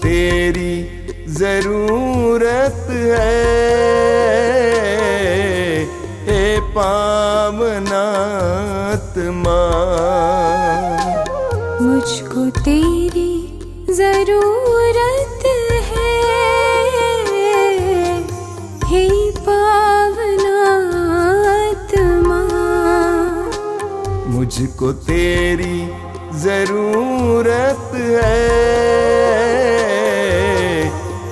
तेरी जरूरत है, हे पावनात्मा। मुझको तेरी जरूरत है, हे पावनात्मा। मुझको तेरी जरूरत है,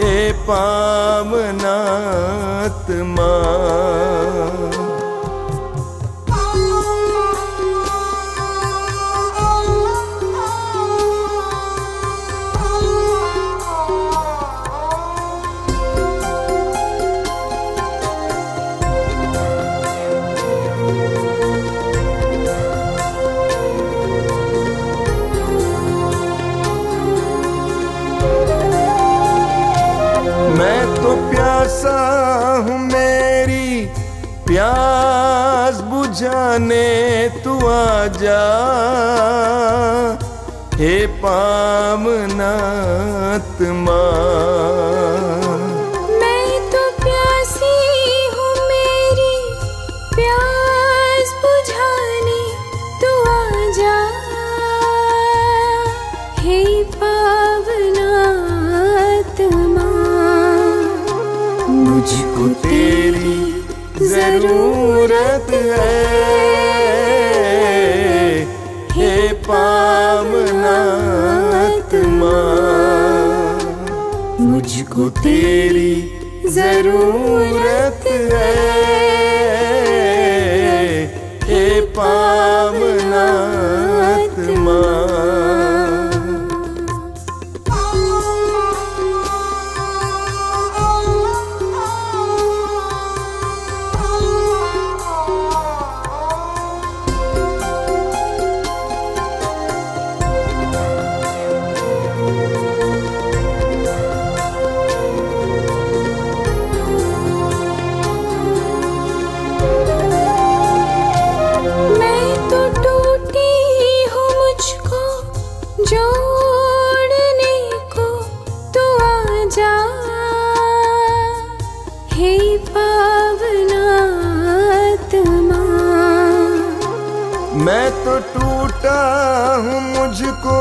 हे पावनात्मा। मैं तो प्यासा हूँ, मेरी प्यास बुझाने तू आजा, हे पावनात्मा। मैं तो प्यासी हूँ, मेरी प्यास बुझाने तू आजा, हे पावनात्मा। मुझको तेरी जरूरत है, हे पावनात्मा। मुझको तेरी जरूरत है, हे पावनात्मा। जोड़ने को तू आजा, हे पावनात्मा। मैं तो टूटा हूँ, मुझको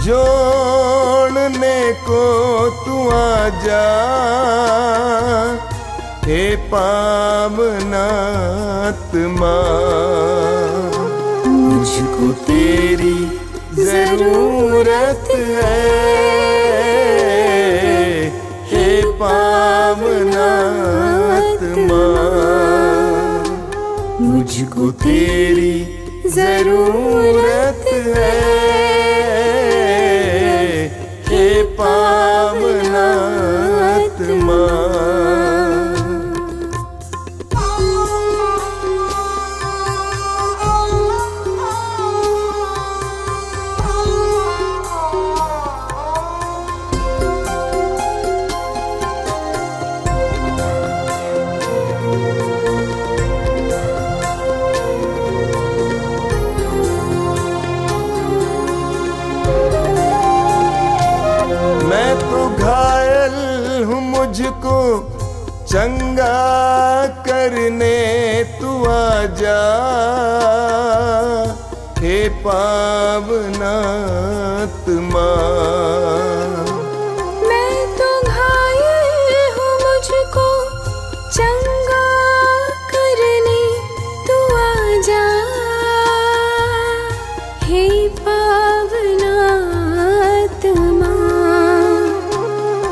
जोड़ने को तू आजा, हे पावनात्मा। मुझको तेरी जरूरत है, हे पावनात्मा। मुझको तेरी जरूरत है, हे पावनात्मा। मैं तो घायल हूँ, मुझको चंगा करने तू आजा, हे पावनात्मा। मैं तो घायल हूँ, मुझको चंगा करने तू आजा, हे पावनात्मा।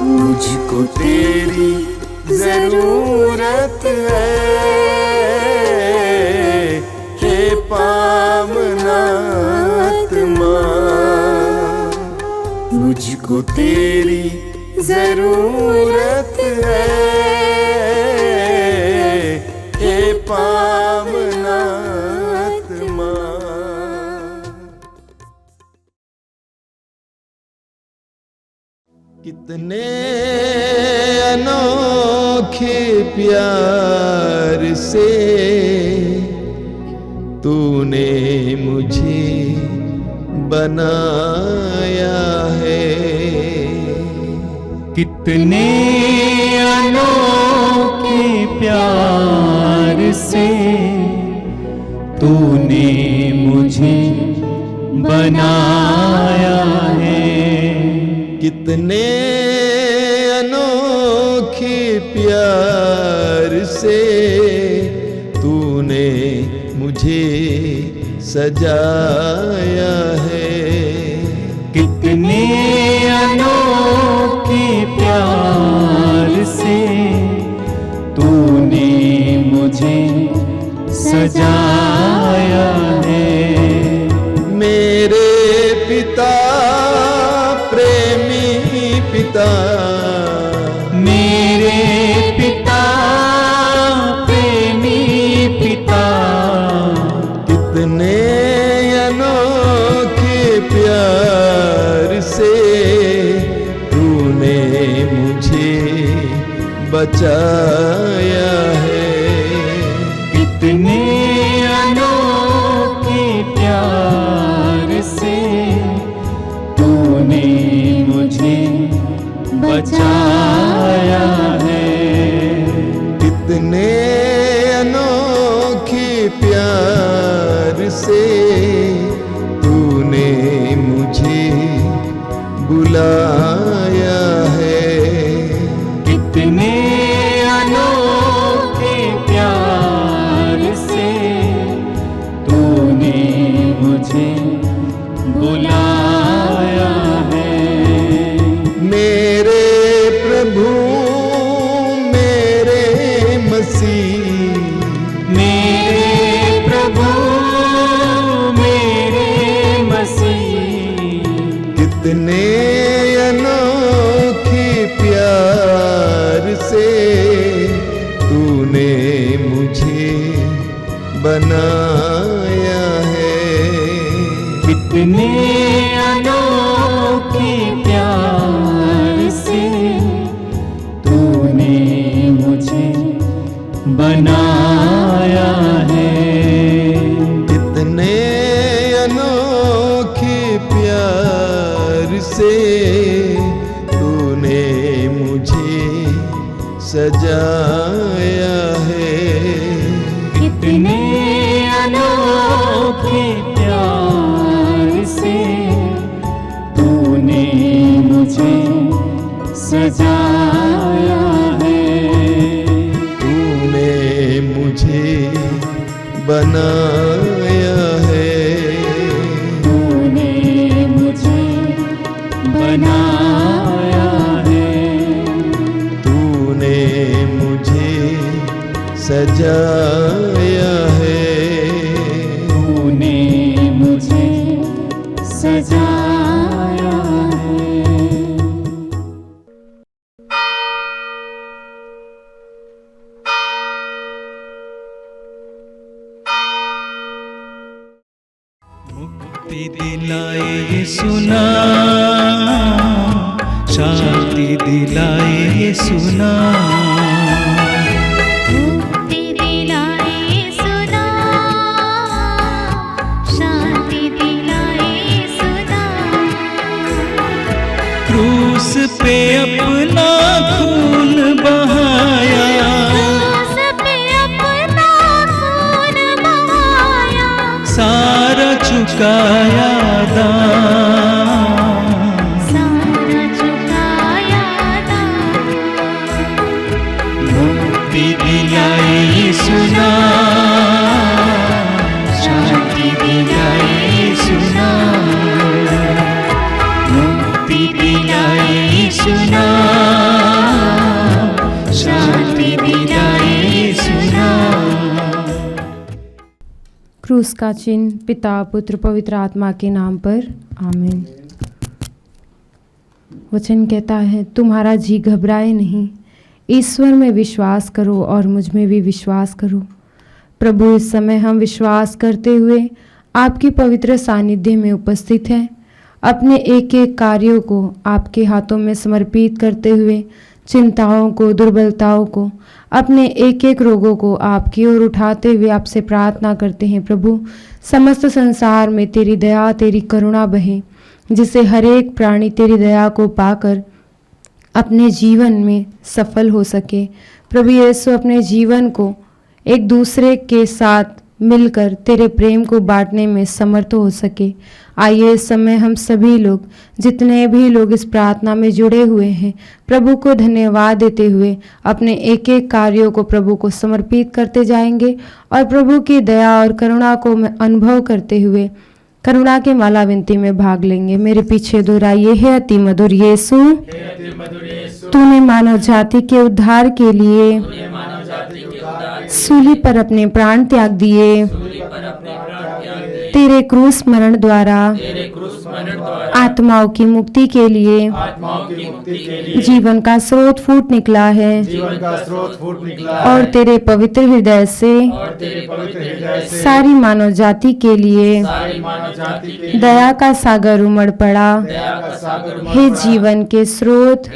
मुझको तेरी जरूरत है, हे पावनात्मा। मुझको तेरी जरूरत है, हे पावनात्मा। कितने अनोखे प्यार से तूने मुझे बनाया है। कितने अनोखे प्यार से तूने मुझे बनाया है। कितने अनोखे प्यार से तूने मुझे सजाया है। कितने अनोखे प्यार से तूने मुझे सजाया है। मेरे पिता प्रेमी पिता, मेरे पिता प्रेमी पिता, कितने अनोखे प्यार से तूने मुझे बचाया है। कितने अनोखे प्यार से तूने मुझे बचाया है। कितने अनोखे प्यार से तूने मुझे बुलाया है। कितने अनोखे प्यार से तूने मुझे बुलाया है। मेरे प्रभु मेरे मसीह, मेरे प्रभु मेरे मसीह, कितने अनोखे प्यार से तूने मुझे बनाया है। कितने अनोखे प्यार से तूने मुझे बनाया है। कितने अनोखे प्यार से तूने मुझे सजाया है। कितने अनोखे प्यार से तूने मुझे सजाया है। तूने मुझे बनाया है। तूने मुझे बनाया है। तूने मुझे सजाया है। तूने मुझे सजाया है। मुक्ति दिलाए यीशु नाम, शांति दिलाए यीशु नाम। मुक्ति दिलाए यीशु नाम, शांति दिलाए यीशु नाम। क्रूस पे अपना खून बहाया, क्रूस पे अपना खून बहाया, सारा चुकाया दाम। सारा चुकाया दाम। मुक्ति दिलाए यीशु नाम, शांति दिलाए यीशु नाम। मुक्ति दिलाए यीशु नाम, शांति दिलाए यीशु नाम। क्रूस का चिन्ह पिता पुत्र पवित्र आत्मा के नाम पर आमीन। वचन कहता है, तुम्हारा जी घबराए नहीं, ईश्वर में विश्वास करो और मुझ में भी विश्वास करो। प्रभु, इस समय हम विश्वास करते हुए आपकी पवित्र सानिध्य में उपस्थित हैं। अपने एक एक कार्यों को आपके हाथों में समर्पित करते हुए चिंताओं को, दुर्बलताओं को, अपने एक एक रोगों को आपकी ओर उठाते हुए आपसे प्रार्थना करते हैं। प्रभु, समस्त संसार में तेरी दया, तेरी करुणा बहे, जिससे हर एक प्राणी तेरी दया को पाकर अपने जीवन में सफल हो सके। प्रभु यीशु अपने जीवन को एक दूसरे के साथ मिलकर तेरे प्रेम को बांटने में समर्थ हो सके। आइए इस समय हम सभी लोग, जितने भी लोग इस प्रार्थना में जुड़े हुए हैं, प्रभु को धन्यवाद देते हुए अपने एक एक कार्यों को प्रभु को समर्पित करते जाएंगे और प्रभु की दया और करुणा को अनुभव करते हुए करुणा के माला विनती में भाग लेंगे। मेरे पीछे दोहराइए, हे अति मधुर यीशु, तूने मानव जाति के उद्धार के लिए सूली पर अपने प्राण त्याग दिए। तेरे क्रूस मरण द्वारा आत्माओं की मुक्ति के लिए जीवन का स्रोत फूट निकला है और तेरे पवित्र हृदय से सारी मानव जाति के लिए दया का सागर उमड़ पड़ा। हे जीवन के स्रोत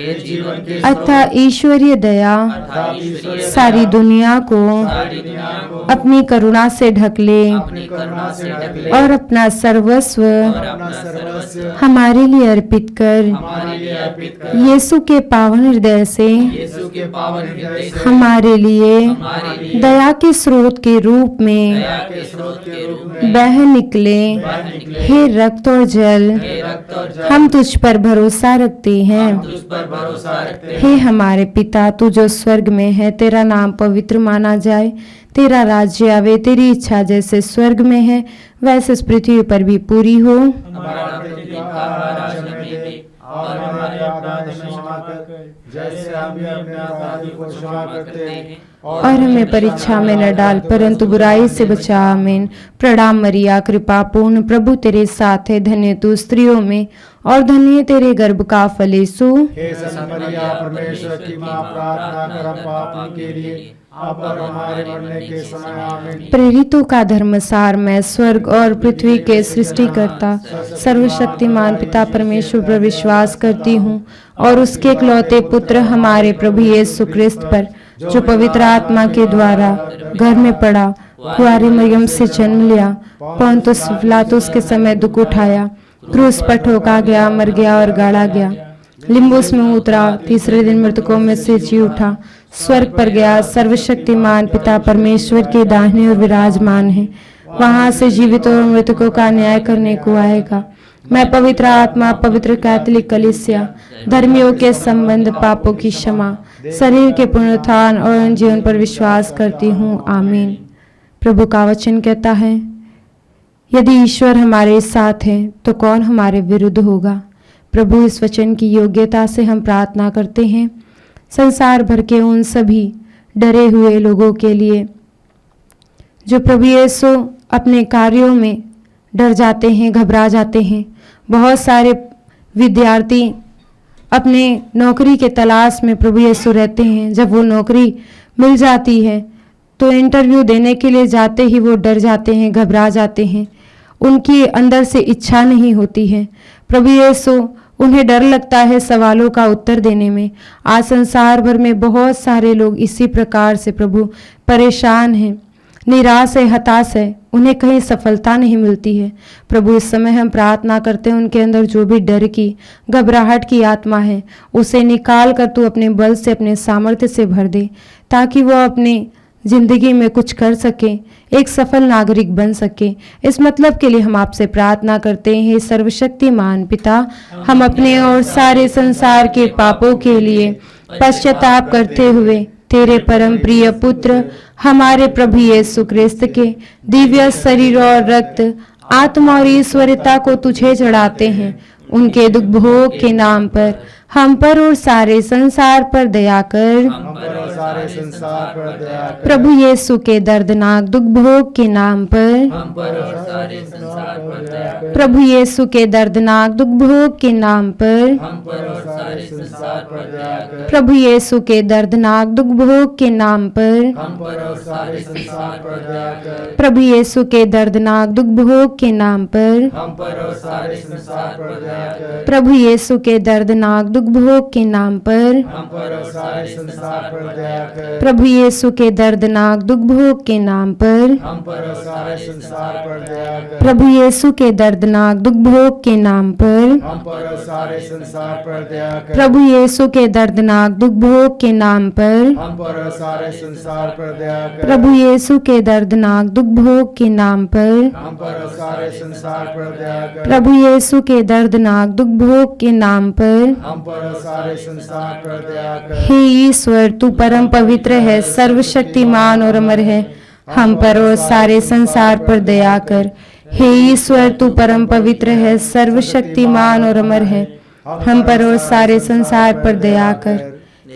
अर्थात ईश्वरीय दया सारी दुनिया को अपनी करुणा से ढक ले और अपना सर्वस्व हमारे लिए अर्पित कर। यीशु के पावन हृदय से हमारे लिए दया के स्रोत के रूप में बह निकले। हे रक्त और जल, हम तुझ पर भरोसा रखते हैं। हे हमारे पिता, तू जो स्वर्ग में है, तेरा नाम पवित्र माना जाए, तेरा राज्य आवे, तेरी इच्छा जैसे स्वर्ग में है वैसे इस पृथ्वी पर भी पूरी हो। और हमारे अपराध में क्षमा कर, जैसे हम भी अपने अपराधी को क्षमा करते हैं, और हमें परीक्षा में न डाल परंतु बुराई से बचा। आमीन। प्रणाम मरिया, कृपा पूर्ण, प्रभु तेरे साथ है, धन्य तू स्त्रियों में और धन्य तेरे गर्भ का फल यीशु। हे सन्त मरिया, परमेश्वर की मां, प्रार्थना कर हम पापियों के लिए अब और हमारे मरने के समय। आमीन। प्रेरितों का धर्मसार, मैं स्वर्ग और पृथ्वी के सृष्टिकर्ता सर्वशक्तिमान पिता परमेश्वर पर विश्वास करती हूँ और उसके इकलौते पुत्र हमारे प्रभु यीशु क्रिस्त पर, जो पवित्र आत्मा के द्वारा घर में पड़ा, कुंवारी मरियम से जन्म लिया, पोंतुस पिलातुस के समय दुख उठाया, क्रूस पर ठोका गया, मर गया और गाड़ा गया, लिम्बुस में उतरा, तीसरे दिन मृतकों में से जी उठा, स्वर्ग पर गया, सर्वशक्तिमान पिता परमेश्वर के दाहिने और विराजमान है, वहां से जीवित और मृतकों का न्याय करने को आएगा। मैं पवित्र आत्मा, पवित्र कैथोलिक कलीसिया, धर्मियों के संबंध, पापों की क्षमा, शरीर के पुनरुत्थान और जीवन पर विश्वास करती हूँ। आमीन। प्रभु का वचन कहता है, यदि ईश्वर हमारे साथ है तो कौन हमारे विरुद्ध होगा। प्रभु इस वचन की योग्यता से हम प्रार्थना करते हैं संसार भर के उन सभी डरे हुए लोगों के लिए जो प्रभु यीशु अपने कार्यों में डर जाते हैं, घबरा जाते हैं। बहुत सारे विद्यार्थी अपने नौकरी के तलाश में प्रभु यीशु रहते हैं। जब वो नौकरी मिल जाती है तो इंटरव्यू देने के लिए जाते ही वो डर जाते हैं, घबरा जाते हैं, उनकी अंदर से इच्छा नहीं होती है। प्रभु यीशु, उन्हें डर लगता है सवालों का उत्तर देने में। आज संसार भर में बहुत सारे लोग इसी प्रकार से प्रभु परेशान हैं, निराश है, हताश है, उन्हें कहीं सफलता नहीं मिलती है। प्रभु इस समय हम प्रार्थना करते हैं उनके अंदर जो भी डर की, घबराहट की आत्मा है उसे निकाल कर तू अपने बल से, अपने सामर्थ्य से भर दे, ताकि वो अपनी जिंदगी में कुछ कर सके, एक सफल नागरिक बन सके। इस मतलब के लिए हम आपसे प्रार्थना करते हैं, सर्वशक्तिमान पिता, हम अपने और सारे संसार के पापों के लिए पश्चाताप करते हुए तेरे परम प्रिय पुत्र हमारे प्रभु यीशु क्रिस्त के दिव्य शरीर और रक्त, आत्मा और ईश्वरता को तुझे चढ़ाते हैं। उनके दुख भोग के नाम पर हम पर और सारे संसार पर दया कर। प्रभु यीशु के दर्दनाक दुख भोग के नाम पर प्रभु यीशु के दर्दनाक दुख भोग के नाम पर प्रभु यीशु के दर्दनाक दुख भोग के नाम पर प्रभु यीशु के दर्दनाक दुख भोग के नाम पर प्रभु यीशु के दर्दनाक दुख भोग के नाम पर हम पर और सारे संसार पर दया कर। प्रभु यीशु के दर्दनाक दुख भोग के नाम पर हम पर और सारे संसार पर दया कर। प्रभु यीशु के दर्दनाक दुख भोग के नाम पर हम पर और सारे संसार पर दया कर। प्रभु यीशु के दर्दनाक दुख भोग के नाम पर हम पर और सारे संसार पर दया कर। प्रभु यीशु के दर्दनाक दुख भोग के नाम पर हम पर और सारे संसार पर दया कर। प्रभु यीशु के दर्दनाक दुख भोग के नाम पर हम पर और सारे संसार पर दया कर। हे ईश्वर, तू परम पवित्र है, सर्वशक्तिमान और अमर है, हम पर और सारे संसार पर दया कर। हे ईश्वर, तू परम पवित्र है, सर्वशक्तिमान और अमर है, हम पर और सारे संसार पर दया कर।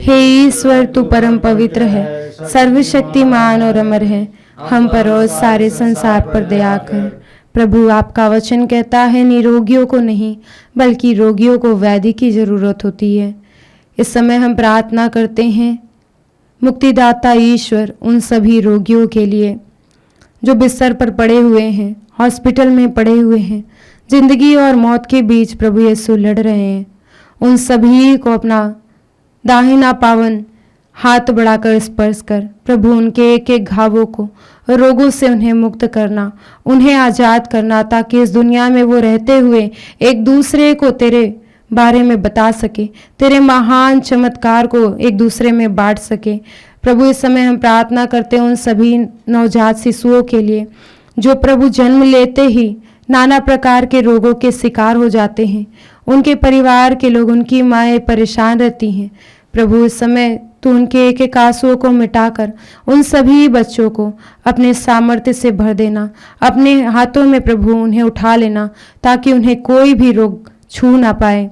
हे ईश्वर, तू परम पवित्र है, सर्वशक्तिमान और अमर है, हम पर और सारे संसार पर दया कर। प्रभु, आपका वचन कहता है निरोगियों को नहीं बल्कि रोगियों को वैद्य की जरूरत होती है। इस समय हम प्रार्थना करते हैं मुक्तिदाता ईश्वर उन सभी रोगियों के लिए जो बिस्तर पर पड़े हुए हैं, हॉस्पिटल में पड़े हुए हैं, जिंदगी और मौत के बीच प्रभु यीशु लड़ रहे हैं। उन सभी को अपना दाहिना पावन हाथ बढ़ाकर स्पर्श कर प्रभु, उनके एक एक घावों को, रोगों से उन्हें मुक्त करना, उन्हें आज़ाद करना, ताकि इस दुनिया में वो रहते हुए एक दूसरे को तेरे बारे में बता सके, तेरे महान चमत्कार को एक दूसरे में बांट सके। प्रभु, इस समय हम प्रार्थना करते हैं उन सभी नवजात शिशुओं के लिए जो प्रभु जन्म लेते ही नाना प्रकार के रोगों के शिकार हो जाते हैं। उनके परिवार के लोग, उनकी माएँ परेशान रहती हैं। प्रभु, इस समय तू उनके एक एक आंसुओं को मिटाकर उन सभी बच्चों को अपने सामर्थ्य से भर देना, अपने हाथों में प्रभु उन्हें उठा लेना, ताकि उन्हें कोई भी रोग छू ना पाए।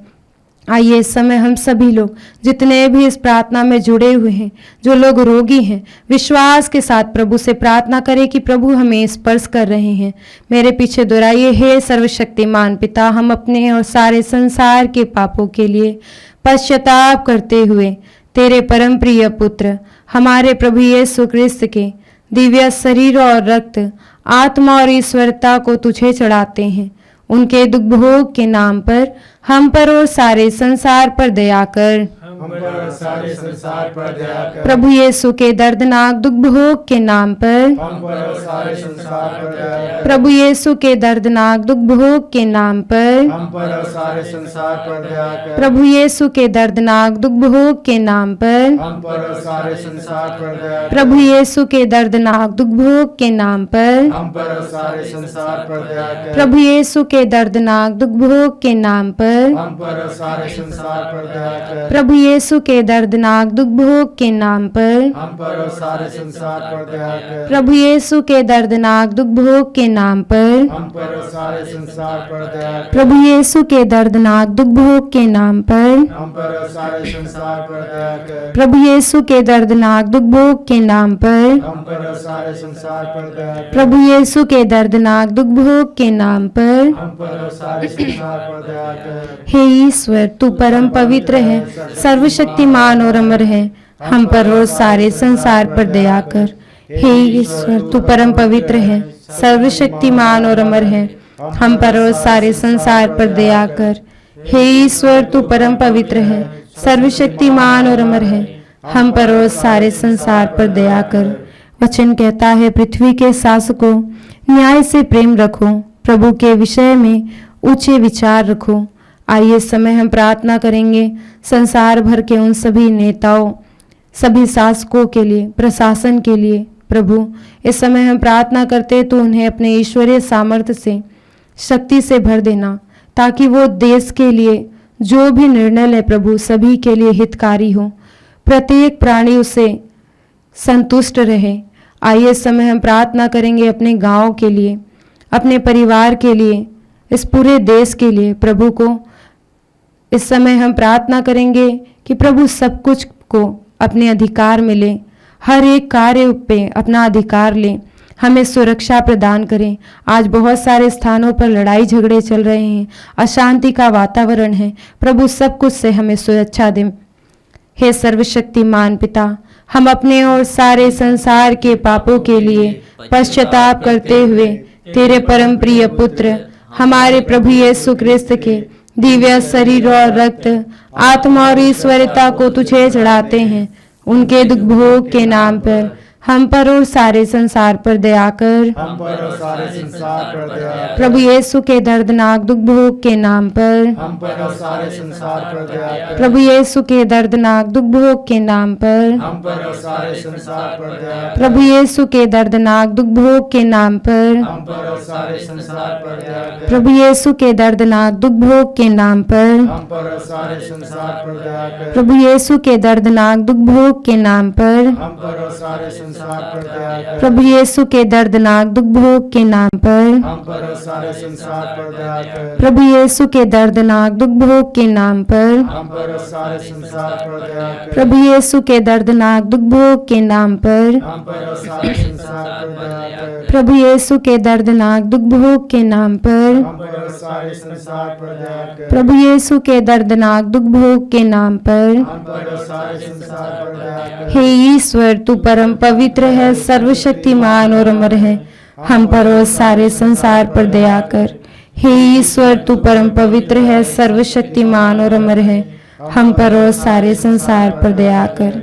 आइए इस समय हम सभी लोग जितने भी इस प्रार्थना में जुड़े हुए हैं, जो लोग रोगी हैं, विश्वास के साथ प्रभु से प्रार्थना करें कि प्रभु हमें स्पर्श कर रहे हैं। मेरे पीछे दोहराइए, हे सर्वशक्तिमान पिता, हम अपने और सारे संसार के पापों के लिए पश्चाताप करते हुए तेरे परम प्रिय पुत्र हमारे प्रभु यीशु क्रिस्त के दिव्य शरीर और रक्त, आत्मा और ईश्वरता को तुझे चढ़ाते हैं। उनके दुख भोग के नाम पर हम पर और सारे संसार पर दया कर। हम पर और सारे संसार पर दया कर। प्रभु यीशु के दर्दनाक दुख भोग के नाम पर हम पर और सारे संसार पर दया कर। प्रभु यीशु के दर्दनाक दुख भोग के नाम पर हम पर और सारे संसार पर दया कर। प्रभु यीशु के दर्दनाक दुख भोग के नाम पर हम पर और सारे संसार पर दया कर। प्रभु यीशु के दर्दनाक दुख भोग के नाम पर हम पर और सारे संसार पर दया कर। प्रभु यीशु के दर्दनाक दुख भोग के नाम पर हम पर और सारे संसार पर दया कर। प्रभु यीशु के दर्दनाक दुख भोग के नाम पर हम पर और सारे संसार पर दया कर। प्रभु यीशु के दर्दनाक दुख भोग के नाम पर हम पर और सारे संसार पर दया कर। प्रभु यीशु के दर्दनाक दुख भोग के नाम पर हम पर और सारे संसार पर दया कर। प्रभु यीशु के दर्दनाक दुख भोग के नाम पर हम पर और सारे संसार पर दया कर। प्रभु यीशु के दर्दनाक दुख भोग के नाम पर हम पर और सारे संसार पर दया कर। हे ईश्वर, तू परम पवित्र है, सर्वशक्तिमान और अमर है, हम पर और सारे संसार पर दया कर। हे ईश्वर, तू परम पवित्र है, सर्वशक्तिमान और अमर है, हम पर और सारे संसार पर दया कर। हे ईश्वर, तू परम पवित्र है, सर्वशक्तिमान और अमर है, हम पर और सारे संसार पर दया कर। वचन कहता है, पृथ्वी के शासकों, न्याय से प्रेम रखो, प्रभु के विषय में ऊंचे विचार रखो। आइए इस समय हम प्रार्थना करेंगे संसार भर के उन सभी नेताओं, सभी शासकों के लिए, प्रशासन के लिए। प्रभु, इस समय हम प्रार्थना करते तो उन्हें अपने ईश्वरीय सामर्थ्य से, शक्ति से भर देना, ताकि वो देश के लिए जो भी निर्णय ले प्रभु सभी के लिए हितकारी हो, प्रत्येक प्राणी उससे संतुष्ट रहे। आइए इस समय हम प्रार्थना करेंगे अपने गांव के लिए, अपने परिवार के लिए, इस पूरे देश के लिए। प्रभु को इस समय हम प्रार्थना करेंगे कि प्रभु सब कुछ को अपने अधिकार में ले, हर एक कार्य पे अपना अधिकार ले, हमें सुरक्षा प्रदान करें। आज बहुत सारे स्थानों पर लड़ाई झगड़े चल रहे हैं, अशांति का वातावरण है। प्रभु सब कुछ से हमें सुरक्षा दें। हे सर्वशक्तिमान पिता, हम अपने और सारे संसार के पापों के लिए पश्चाताप करते हुए तेरे परम प्रिय पुत्र हमारे प्रभु यीशु क्रिस्त के दिव्य शरीर और रक्त, आत्मा और ईश्वरता को तुझे चढ़ाते हैं। उनके दुख भोग के नाम पर हम पर और सारे संसार पर दया कर। हम पर और सारे संसार पर दया कर। प्रभु यीशु के दर्दनाक दुख भोग के नाम पर हम पर और सारे संसार पर दया कर। प्रभु यीशु के दर्दनाक दुख भोग के नाम पर हम पर और सारे संसार पर दया कर। प्रभु यीशु के दर्दनाक दुख भोग के नाम पर हम पर और सारे संसार पर दया कर। प्रभु यीशु के दर्दनाक दुख भोग के नाम पर हम पर और सारे संसार पर दया कर। प्रभु यीशु के दर्दनाक दुख भोग के नाम पर हम पर और सारे संसार पर दया कर। प्रभु यीशु के दर्दनाक दुख भोग के नाम पर हम पर और सारे संसार पर दया कर। प्रभु यीशु के दर्दनाक दुख भोग के नाम पर हम पर और सारे संसार पर दया कर। प्रभु यीशु के दर्दनाक दुख भोग के नाम पर हम पर और सारे संसार पर दया कर। प्रभु यीशु के दर्दनाक दुख भोग के नाम पर हम पर और सारे संसार पर दया कर। प्रभु यीशु के दर्दनाक दुख भोग के नाम पर हम पर और सारे संसार पर दया कर। हे ईश्वर, तू परम पवित्र है, सर्वशक्तिमान और अमर है। हम पर और सारे संसार पर दया कर। हे ईश्वर, तू परम पवित्र है, सर्वशक्तिमान और अमर है। हम पर और सारे संसार पर दया कर।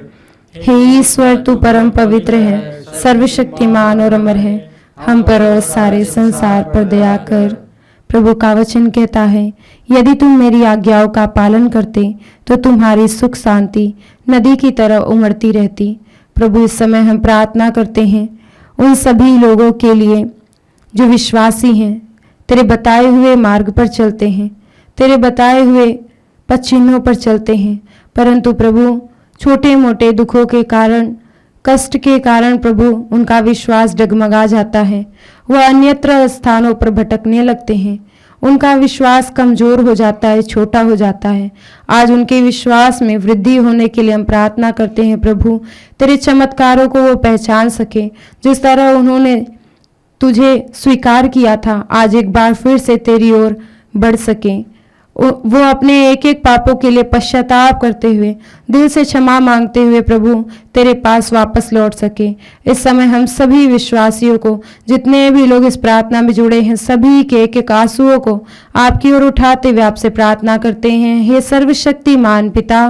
हे ईश्वर, तू परम पवित्र है, सर्वशक्तिमान और अमर है। हम पर और सारे संसार पर दया कर। प्रभु का वचन कहता है, यदि तुम मेरी आज्ञाओं का पालन करते तो तुम्हारी सुख शांति नदी की तरह उमड़ती रहती। प्रभु, इस समय हम प्रार्थना करते हैं उन सभी लोगों के लिए जो विश्वासी हैं, तेरे बताए हुए मार्ग पर चलते हैं, तेरे बताए हुए पथ चिन्हों पर चलते हैं, परंतु प्रभु छोटे मोटे दुखों के कारण, कष्ट के कारण प्रभु उनका विश्वास डगमगा जाता है। वह अन्यत्र स्थानों पर भटकने लगते हैं, उनका विश्वास कमजोर हो जाता है, छोटा हो जाता है। आज उनके विश्वास में वृद्धि होने के लिए हम प्रार्थना करते हैं प्रभु, तेरे चमत्कारों को वो पहचान सके। जिस तरह उन्होंने तुझे स्वीकार किया था, आज एक बार फिर से तेरी ओर बढ़ सके। वो अपने एक एक पापों के लिए पश्चाताप करते हुए, दिल से क्षमा मांगते हुए प्रभु तेरे पास वापस लौट सके। इस समय हम सभी विश्वासियों को, जितने भी लोग इस प्रार्थना में जुड़े हैं, सभी के एक एक आंसुओं को आपकी ओर उठाते हुए आपसे प्रार्थना करते हैं। हे सर्वशक्तिमान पिता,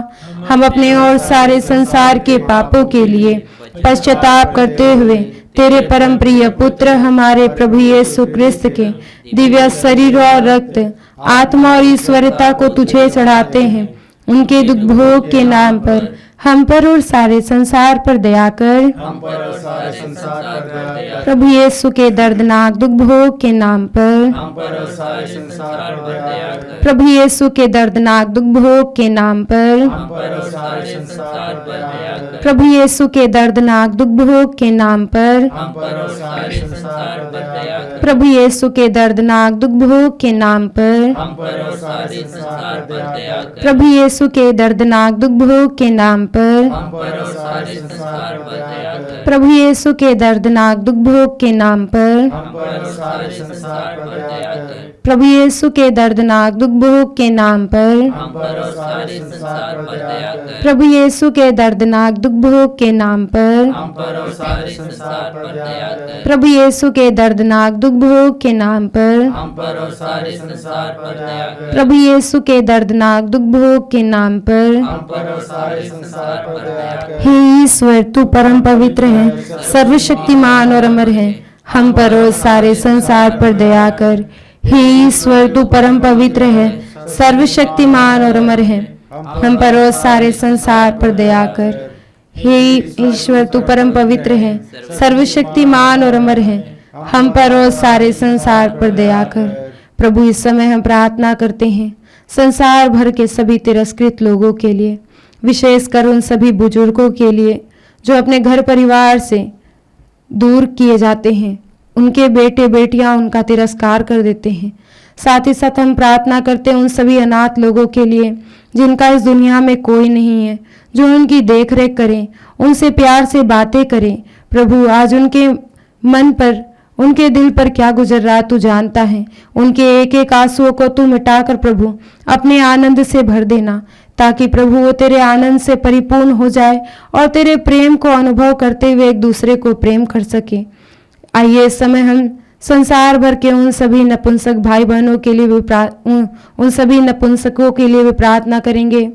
हम अपने और सारे संसार के पापों के लिए पश्चाताप करते हुए तेरे परम प्रिय पुत्र हमारे प्रभु यीशु क्रिस्त के दिव्य शरीर और रक्त, आत्मा और ईश्वरता को तुझे चढ़ाते हैं। उनके दुख भोग के नाम पर हम पर और सारे संसार पर दया कर। हम पर और सारे संसार पर दया कर। प्रभु यीशु के दर्दनाक दुख भोग के नाम पर हम पर और सारे संसार पर दया कर। प्रभु यीशु के दर्दनाक दुख भोग के नाम पर हम पर और सारे संसार पर दया कर। प्रभु यीशु के दर्दनाक दुख भोग के नाम पर हम पर और सारे संसार पर दया कर। प्रभु यीशु के दर्दनाक दुख भोग के नाम पर हम पर और सारे संसार पर दया कर। प्रभु यीशु के दर्दनाक दुख भोग के नाम पर हम पर और सारे संसार पर दया कर। प्रभु यीशु के दर्दनाक दुख भोग के नाम पर हम पर और सारे संसार पर दया कर। प्रभु यीशु के दर्दनाक दुख भोग के नाम पर हम पर और सारे संसार पर दया कर। प्रभु यीशु के दर्दनाक दुख भोग के नाम पर हम पर और सारे संसार पर दया कर। प्रभु यीशु के दर्दनाक दुख भोग के नाम पर हम पर और सारे संसार पर दया कर। प्रभु यीशु के दर्दनाक दुख भोग के नाम पर हम पर और सारे संसार पर दया कर। हे ईश्वर, तू परम पवित्र है, सर्वशक्तिमान और अमर है। हम पर और सारे संसार पर दया कर। हे ईश्वर, तू परम पवित्र है, सर्वशक्तिमान और अमर है। हम पर और सारे संसार पर दया कर। हे ईश्वर, तू परम पवित्र है, सर्वशक्तिमान और अमर है। हम पर और सारे संसार पर दया कर। प्रभु, इस समय हम प्रार्थना करते हैं संसार भर के सभी तिरस्कृत लोगों के लिए, विशेषकर उन सभी बुजुर्गों के लिए जो अपने घर परिवार से दूर किए जाते हैं। उनके बेटे बेटियां उनका तिरस्कार कर देते हैं। साथ ही साथ हम प्रार्थना करते हैं उन सभी अनाथ लोगों के लिए जिनका इस दुनिया में कोई नहीं है, जो उनकी देख रेख करें, उनसे प्यार से बातें करें। प्रभु, आज उनके मन पर, उनके दिल पर क्या गुजर रहा तू जानता है। उनके एक एक आंसुओं को तू मिटाकर प्रभु अपने आनंद से भर देना, ताकि प्रभु वो तेरे आनंद से परिपूर्ण हो जाए और तेरे प्रेम को अनुभव करते हुए एक दूसरे को प्रेम कर सके। आइए इस समय हम संसार भर के उन सभी नपुंसक भाई बहनों के लिए भी उन सभी नपुंसकों के लिए भी प्रार्थना करेंगे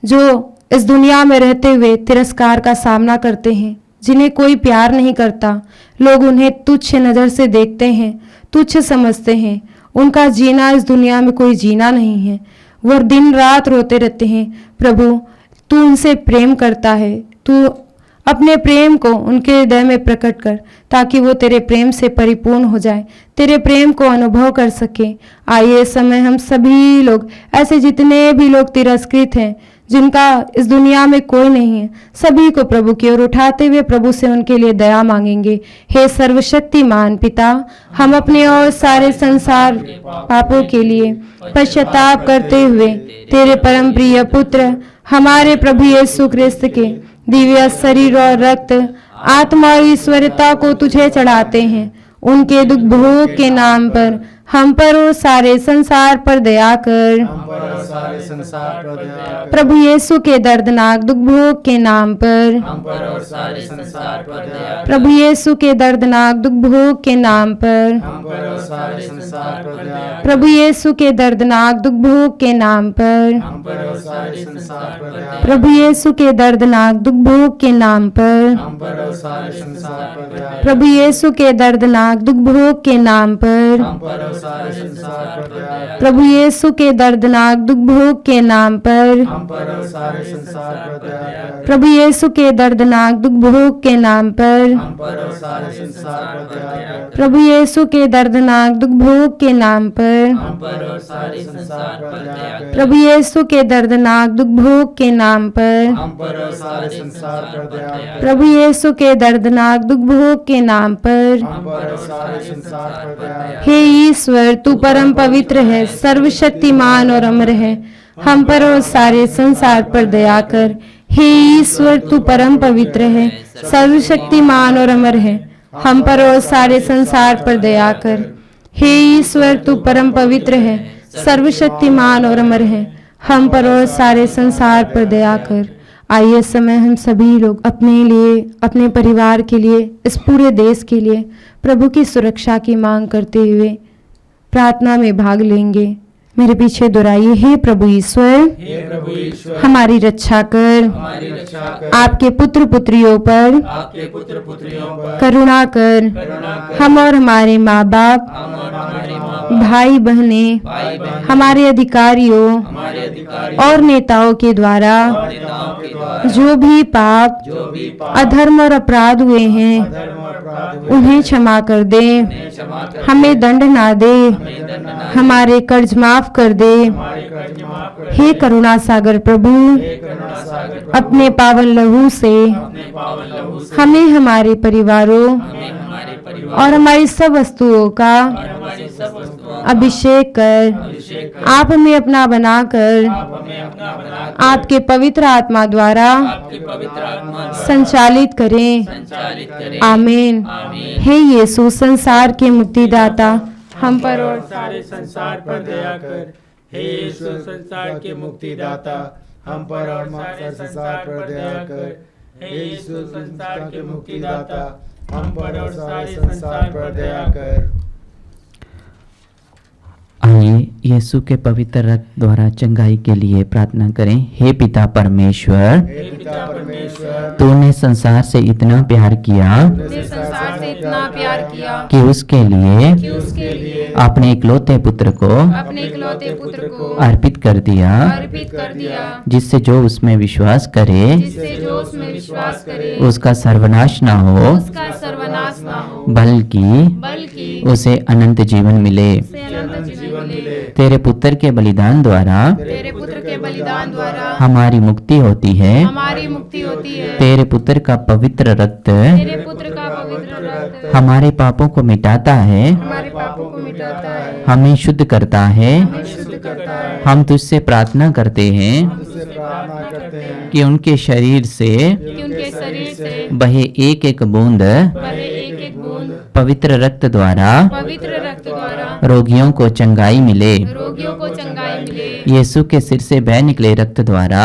जो इस दुनिया में रहते हुए तिरस्कार का सामना करते हैं, जिन्हें कोई प्यार नहीं करता। लोग उन्हें तुच्छ नज़र से देखते हैं, तुच्छ समझते हैं। उनका जीना इस दुनिया में कोई जीना नहीं है। वह दिन रात रोते रहते हैं। प्रभु, तू उनसे प्रेम करता है। तू अपने प्रेम को उनके हृदय में प्रकट कर, ताकि वो तेरे प्रेम से परिपूर्ण हो जाए, तेरे प्रेम को अनुभव कर सके। आइए इस समय हम सभी लोग, ऐसे जितने भी लोग तिरस्कृत हैं, जिनका इस दुनिया में कोई नहीं है, सभी को प्रभु की ओर उठाते हुए प्रभु से उनके लिए दया मांगेंगे। हे सर्वशक्तिमान पिता, हम अपने और सारे संसार पापों के लिए पश्चाताप करते हुए तेरे परम प्रिय पुत्र हमारे प्रभु यीशु क्रिस्त के दिव्य शरीर और रक्त, आत्मा और ईश्वरता को तुझे चढ़ाते हैं। उनके दुख भोग के नाम पर हम पर और सारे संसार पर दया कर। प्रभु यीशु के दर्दनाक दुख भोग के नाम पर प्रभु यीशु के दर्दनाक दुख भोग के नाम पर प्रभु यीशु के दर्दनाक दुख भोग के नाम पर प्रभु यीशु के दर्दनाक दुख भोग के नाम पर प्रभु यीशु के दर्दनाक दुख भोग के नाम पर प्रभु यीशु के दर्दनाक दुख भोग के नाम पर प्रभु यीशु के दर्दनाक दुख भोग के नाम पर प्रभु यीशु के दर्दनाक दुख भोग के नाम पर प्रभु यीशु के दर्दनाक दुख भोग के नाम पर प्रभु यीशु के दर्दनाक दुख भोग के नाम पर। हे ईश्वर, तू परम पवित्र है, सर्वशक्तिमान और अमर है। हम पर और सारे संसार पर दया कर। हे ईश्वर, तू परम पवित्र है, सर्वशक्तिमान और अमर है। हम पर और सारे संसार पर दया कर। हे ईश्वर, तू परम पवित्र है, सर्वशक्तिमान और अमर है। हम पर और सारे संसार पर दया कर। आइए समय हम सभी लोग अपने लिए, अपने परिवार के लिए, इस पूरे देश के लिए प्रभु की सुरक्षा की मांग करते हुए प्रार्थना में भाग लेंगे। मेरे पीछे दोहराइए। हे प्रभु ईश्वर, हमारी रक्षा कर। आपके पुत्र पुत्रियों पर करुणा कर। हम और हमारे माँ बाप, भाई बहने, हमारे अधिकारियों और नेताओं के द्वारा जो भी पाप, अधर्म और अपराध हुए हैं, उन्हें क्षमा कर दे। हमें दंड ना दे, हमारे कर्ज माफ कर दे। हे करुणा सागर प्रभु, अपने पावन लहू से हमें, हमारे परिवारों और हमारी सब वस्तुओं का अभिषेक कर। आप हमें अपना बनाकर आपके पवित्र आत्मा द्वारा संचालित करें। आमीन। हे यीशु, संसार के मुक्तिदाता, हम पर और सारे संसार पर दया कर। हे यीशु, संसार के मुक्तिदाता, हम पर और सारे संसार पर दया कर। हे यीशु, संसार के मुक्तिदाता, हम पर और सारे संसार पर दया कर। आइए यीशु के पवित्र रक्त द्वारा चंगाई के लिए प्रार्थना करें। हे पिता परमेश्वर, तूने संसार से इतना प्यार किया कि उसके लिए अपने इकलौते पुत्र को अर्पित कर दिया, जिससे जो उसमें विश्वास करे उसका सर्वनाश ना हो, बल्कि उसे अनंत जीवन मिले। तेरे पुत्र के बलिदान द्वारा हमारी मुक्ति होती है। तेरे पुत्र का पवित्र रक्त हमारे पापों को मिटाता है, हमें शुद्ध करता है। हम तुझसे प्रार्थना करते हैं कि उनके शरीर से बहे एक एक बूंद पवित्र रक्त द्वारा रोगियों को चंगाई मिले। यीशु के सिर से बह निकले रक्त द्वारा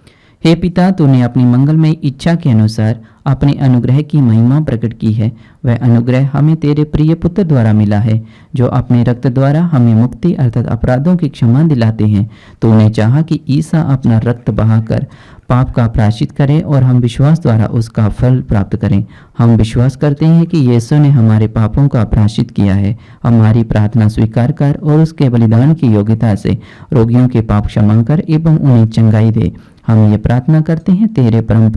हे पिता, तूने अपनी मंगलमय इच्छा के अनुसार अपने अनुग्रह की महिमा प्रकट की है। वह अनुग्रह हमें तेरे प्रिय पुत्र द्वारा मिला है, जो अपने रक्त द्वारा हमें मुक्ति अर्थात अपराधों की क्षमा दिलाते हैं। तूने चाहा कि ईसा अपना रक्त बहाकर पाप का प्रायश्चित करे और हम विश्वास द्वारा उसका फल प्राप्त करें। हम विश्वास करते हैं कि यीशु ने हमारे पापों का प्रायश्चित किया है। हमारी प्रार्थना स्वीकार कर और उसके बलिदान की योग्यता से रोगियों के पाप क्षमा कर एवं उन्हें चंगाई दे। हम ये प्रार्थना करते हैं तेरे परम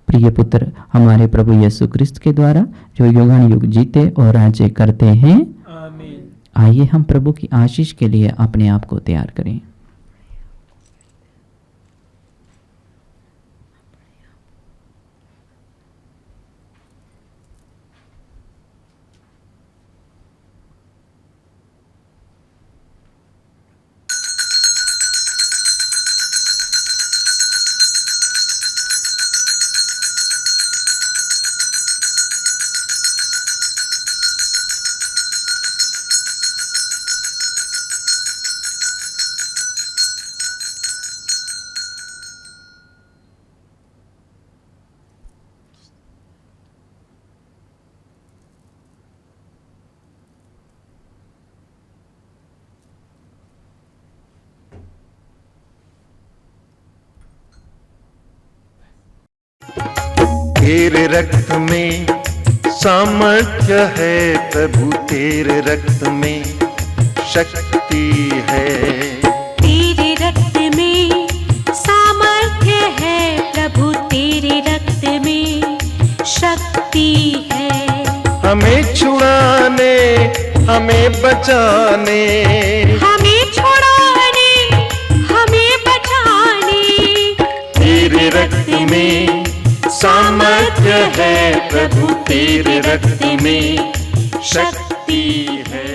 प्रिय पुत्र हमारे प्रभु यीशु क्रिस्त के द्वारा, जो युगानुयुग जीते और राज्य करते हैं। आमीन। आइए हम प्रभु की आशीष के लिए अपने आप को तैयार करें। तेरे रक्त में सामर्थ्य है प्रभु, तेरे रक्त में शक्ति है। तेरे रक्त में सामर्थ्य है प्रभु, तेरे रक्त में शक्ति है। हमें छुड़ाने, हमें बचाने, हमें छुड़ाने, हमें बचाने। तेरे रक्त में सामर्थ्य है प्रभु, तेरे रक्त में शक्ति है।